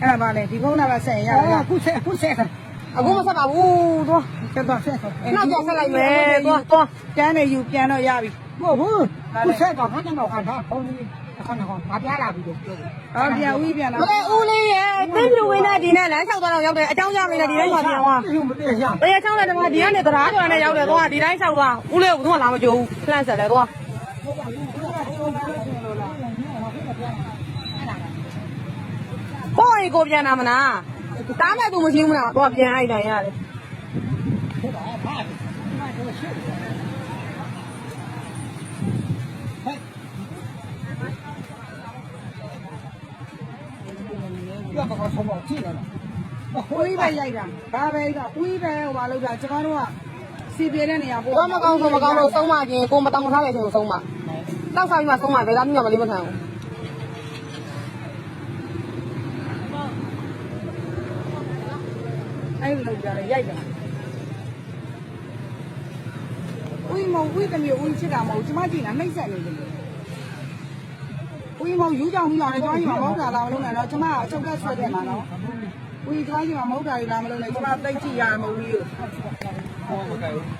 အဲ့ဒါပါလေဒီဖုန်းနံပါတ်ဆက်ရရခုဆက်အခုမဆက်ပါဘူးသွားဆက်တော့ဆက်နောက်ကြောက်ဆက်လိုက်မယ်သွားကျန်းနေယူပြန်တော့ရပြီဟုတ်ဘူးခုဆက်တော့ခဏတော့ခါဖုန်းလေးခဏတော့မပြလာပြီလို့ပြောပြန်ဦးပြန်လာဦးလေးရဲ့သင်းပြဝင်းနဲ့ဒီနဲ့လမ်းလျှောက်သွားတော့ရောက်တယ်အเจ้าရမင်းနဲ့ဒီတိုင်းသွားပြန်သွားတရားချောင်းလည်းတမဒီကနေတရားကျော်နဲ့ရောက်တယ်သွားဒီတိုင်းလျှောက်သွားဦးလေးကဘုံကလာမကြိုးဘူးလှမ်းဆက်တယ်သွားပေါ်ရီကိုပြန်လာမလားတားမဲ့သူမရှိဘူးမလားတော့ပြန်အိုက်တိုင်းရတယ်ဘာဆုံးတော့ကြည့်လိုက်ဝီးပဲရိုက်တာဘာပဲရိုက်တာဝီးပဲဟိုဘာလုပ်တာကျွန်တော်တို့ကစီပြေတဲ့နေရာပို့မကောင်းလို့ဆုံးမခြင်းကိုမတောင်းမထားတဲ့အချိန်ကိုဆုံးမတောက်စားပြီးမှဆုံးမဘယ်သားမျိုးမှမလေးမခံဘူးအဲ့လိုကြတယ်ရိုက်တယ်ဝီးတမျိုးဝီးချစ်တာမဟုတ်ကျမကြည့်တာနှိမ့်ဆက်နေတယ်ဝီးမဟုတ်ယူကြောင်ပြီးတော့လည်းကျမကြီးမဟုတ်တာလားမလုပ်နဲ့တော့ကျမအချုပ်ကဆွဲတယ်မှာနော်ဝီးကျမကြီးမဟုတ်တာလားမလုပ်နဲ့ကျမသိကြည့်ရမှာဝီးလို့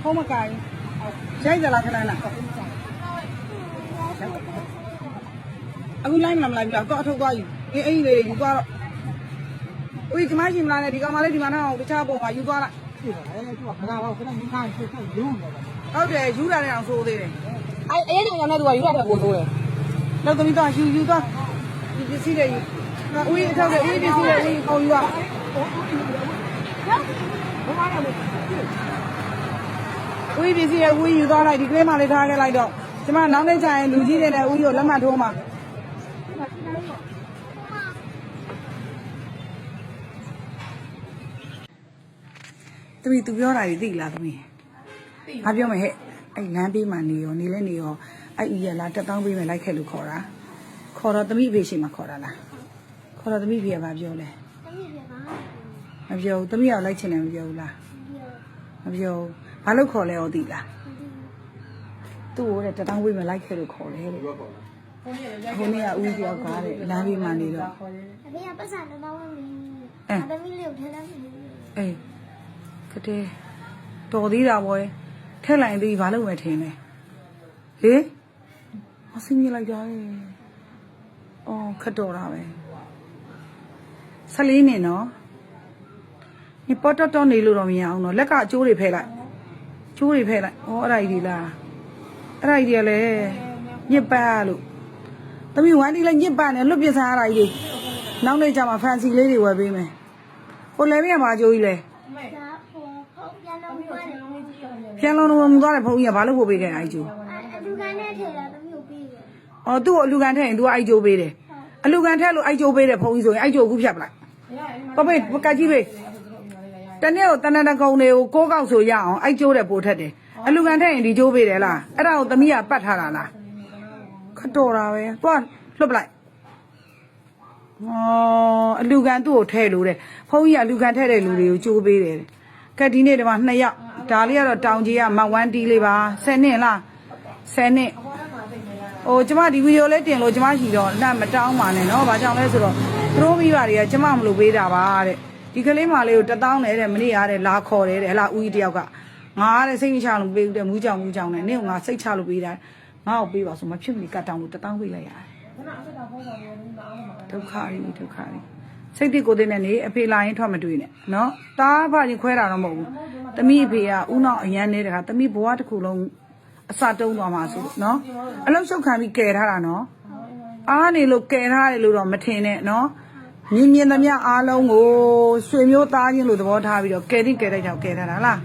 ဖုံးမကိုင်ရိုက်ကြလားခဏလားအခုလိုက်မလားမလိုက်ဘူးတော့အထုတ်သွားယူအေးလေးယူသွားတော့ဝီးကျမကြီးမလားနဲ့ဒီကောင်မလေးဒီမှာတော့တခြားပုံကယူသွားလိုက်ဟုတ်တယ်ယူတာလည်းအောင်ဆိုးသေးတယ်အဲ့ဒီကောင်ကလည်းသူကယူတာတော့ပိုဆိုးတယ်လောက်သမီးတော့ယူသွားဒီပစ္စည်းတွေဝီးအထောက်တဲ့ဝီးပစ္စည်းတွေဝီးခေါ်ယူသွားဝီးပစ္စည်းတွေဝီးယူသွားလိုက်ဒီကလေးမလေးထားခဲ့လိုက်တော့ကျမနောက်နေ့ကျရင်လူကြီးတွေနဲ့ဝီးကိုလက်မှတ်ထိုးမှာသမီးသူပြောတာကြီးသိလားသမီးဘာပြောမဟဲ့အဲ့လမ်းပေးမှနေရောနေလဲနေရောအဲ့ဦးရလား1000ပေးမယ်လိုက်ခဲ့လို့ခေါ်တာခေါ်တော့သမီးဖေးရှိမှခေါ်တာလားခေါ်တော့သမီးဖေးကဘာပြောလဲမပြောဘူးသမီးကလိုက်ချင်တယ်မပြောဘူးလားမပြောဘူးဘာလို့ခေါ်လဲဟောသိလားသူ့ကိုတဲ့1000ပေးမယ်လိုက်ခဲ့လို့ခေါ်တယ်တဲ့ခုနေ့ကဦးပြောကားတဲ့လမ်းပေးမှနေတော့အဖေကပတ်စံ1000ဝင်ပြီသမီးလေးကိုထဲလိုက်ပြီအေးကတဲ့တော်သေးတာဘောထက်လိုက်သေးဘာလို့မထင်လဲဟေးအဆင်းကြီးလိုက်ကြရဲ့အော်ခက်တော်တာပဲ14နှစ်နော်ဒီပေါ်တော်နေလို့တော့မရအောင်နော်လက်ကအကျိုးတွေဖဲလိုက်ကျိုးတွေဖဲလိုက်ဩအဲ့ဒါကြီးလားအဲ့ဒါကြီးလည်းညစ်ပတ်လို့သမီးဝမ်းဒီလည်းညစ်ပတ်နေလွတ်ပြစားရတာကြီးနောက်နေ့ကျမှဖန်စီလေးတွေဝယ်ပေးမယ်ကိုလည်းပြမှာအကျိုးကြီးလဲပြန်လုံးတော့မသွားတဲ့ဖုန်းကြီးကဘာလို့ပို့ပေးခဲ့တာအကျိုးအလူကန်နဲ့ထည့်တာသမီးကိုပေးတယ်အော်သူ့ကိုအလူကန်ထည့်ရင် तू အိုက်ကျိုးပေးတယ်အလူကန်ထည့်လို့အိုက်ကျိုးပေးတဲ့ဖုန်းကြီးဆိုရင်အိုက်ကျိုးအခုဖြတ်ပလိုက်ကပေးကကြီးပေးတနေ့ကိုတနတကုံတွေကို6កောက်ဆိုရအောင်အိုက်ကျိုးတဲ့ပို့ထက်တယ်အလူကန်ထည့်ရင်ဒီကျိုးပေးတယ်လားအဲ့ဒါကိုသမီးကပတ်ထားတာလားခတ်တော်တာပဲသွားလွတ်ပလိုက်အော်အလူကန်သူ့ကိုထည့်လို့တဲ့ဖုန်းကြီးကအလူကန်ထည့်တဲ့လူတွေကိုကျိုးပေးတယ်ကဲဒီနေ့ဒီမှာ2ယောက်ဒါလေးကတော့တောင်ကြီးကမဝမ်းတီးလေးပါ10နှစ်လား10နှစ်ဟိုကျမဒီဗီဒီယိုလေးတင်လို့ကျမရှိတော့လက်မတောင်းပါနဲ့နော်ဘာကြောင့်လဲဆိုတော့သူတို့မိဘတွေကကျမမလို့ပေးတာပါတဲ့ဒီကလေးမလေးကို1000နဲ့တဲ့မနေ့ရတဲ့လာခေါ်တယ်တဲ့ဟလာဦးကြီးတယောက်ကငါတဲ့စိတ်မချလို့ပေးဦးတဲ့မူးကြောင်နဲ့နင့်ကငါစိတ်ချလို့ပေးတာငါ့ကိုပေးပါဆိုမဖြစ်မနေကတ်တောင်းလို့1000ပေးလိုက်ရတယ်ဒုက္ခရီစိတ်တိကိုတဲ့နဲ့အဖေလာရင်ထွက်မတွေ့နဲ့နော်တားဖရင်ခွဲတာတော့မဟုတ်ဘူးတမိအဖေကဥနောက်အရန်နေတခါတမိဘဝတစ်ခုလုံးအစတုံးသွားမှာဆိုနော်အလုံးရှုပ်ခံပြီးကယ်ထားတာနော်အားနေလို့ကယ်ထားတယ်လို့တော့မထင်နဲ့နော်မြင်သမျှအားလုံးကိုရွှေမျိုးသားချင်းလို့သဘောထားပြီးတော့ကယ်တိကယ်တဲ့ကြောင့်ကယ်ထားတာလား